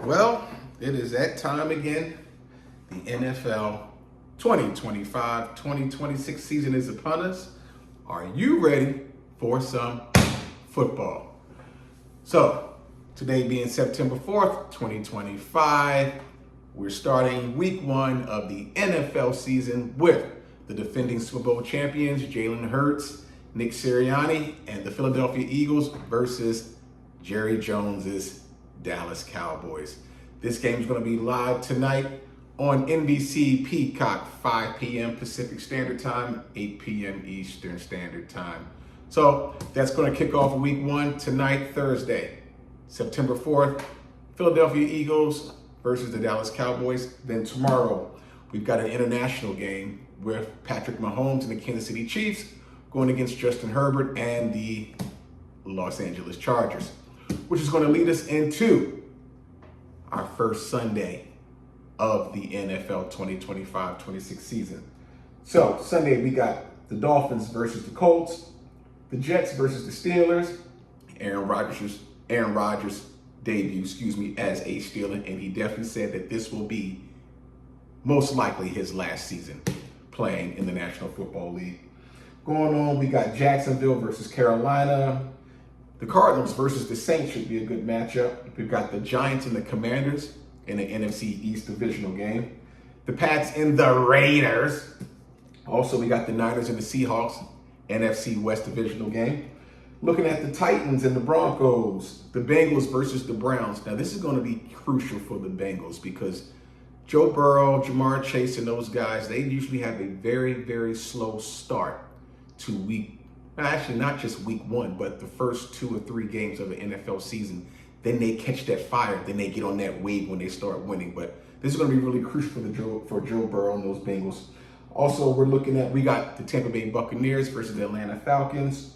Well, it is that time again. The NFL 2025-2026 season is upon us. Are you ready for some football? So, today being September 4th, 2025, we're starting week one of the NFL season with the defending Super Bowl champions, Jalen Hurts, Nick Sirianni, and the Philadelphia Eagles versus Jerry Jones's Dallas Cowboys. This game is going to be live tonight on NBC Peacock, 5 p.m. Pacific Standard Time, 8 p.m. Eastern Standard Time. So that's going to kick off week one tonight, Thursday, September 4th, Philadelphia Eagles versus the Dallas Cowboys. Then tomorrow, we've got an international game with Patrick Mahomes and the Kansas City Chiefs going against Justin Herbert and the Los Angeles Chargers, which is going to lead us into our first Sunday of the NFL 2025-26 season. So Sunday we got the Dolphins versus the Colts, the Jets versus the Steelers. Aaron Rodgers debut, as a Steeler, and he definitely said that this will be most likely his last season playing in the National Football League. Going on, we got Jacksonville versus Carolina. The Cardinals versus the Saints should be a good matchup. We've got the Giants and the Commanders in the NFC East divisional game. The Pats and the Raiders. Also, we got the Niners and the Seahawks, NFC West divisional game. Looking at the Titans and the Broncos, the Bengals versus the Browns. Now, this is going to be crucial for the Bengals because Joe Burrow, Jamar Chase, and those guys, they usually have a very, very slow start to actually not just week one, but the first 2 or 3 games of the NFL season. Then they catch that fire, then they get on that wave when they start winning. But this is going to be really crucial for Joe Burrow and those Bengals. Also, we got the Tampa Bay Buccaneers versus the Atlanta Falcons.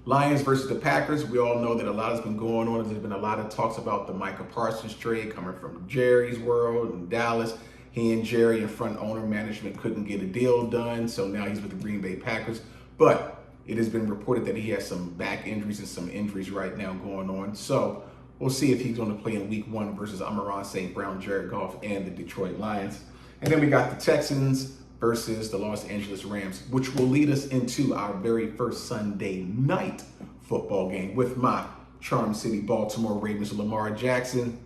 Lions versus the Packers. We all know that a lot has been going on. There's been a lot of talks about the Micah Parsons trade coming from Jerry's world in Dallas. He and Jerry and front owner management couldn't get a deal done, so now he's with the Green Bay Packers. But it has been reported that he has some back injuries and some injuries right now going on. So we'll see if he's going to play in week one versus Amon-Ra St. Brown, Jared Goff, and the Detroit Lions. And then we got the Texans versus the Los Angeles Rams, which will lead us into our very first Sunday night football game with my Charm City Baltimore Ravens, Lamar Jackson,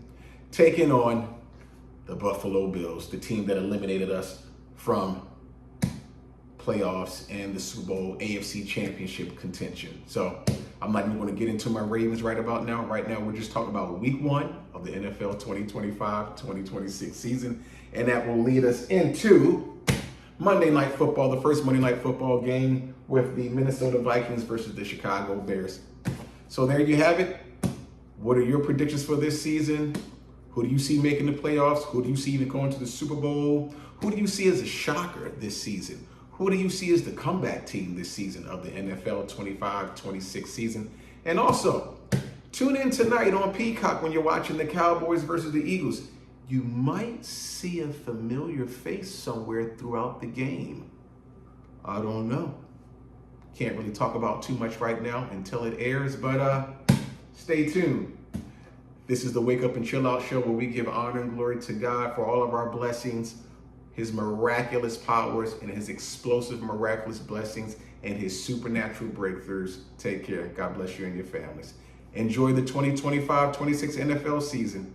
taking on the Buffalo Bills, the team that eliminated us from playoffs and the Super Bowl AFC Championship contention. So I'm not even going to get into my Ravens right about now. Right now, we're just talking about week one of the NFL 2025-2026 season, and that will lead us into Monday Night Football, the first Monday Night Football game with the Minnesota Vikings versus the Chicago Bears. So there you have it. What are your predictions for this season? Who do you see making the playoffs? Who do you see even going to the Super Bowl? Who do you see as a shocker this season? Who do you see as the comeback team this season of the NFL 25-26 season? And also, tune in tonight on Peacock when you're watching the Cowboys versus the Eagles. You might see a familiar face somewhere throughout the game. I don't know. Can't really talk about too much right now until it airs, but stay tuned. This is the Wake Up and Chill Out show where we give honor and glory to God for all of our blessings, his miraculous powers, and his explosive miraculous blessings, and his supernatural breakthroughs. Take care. God bless you and your families. Enjoy the 2025-26 NFL season.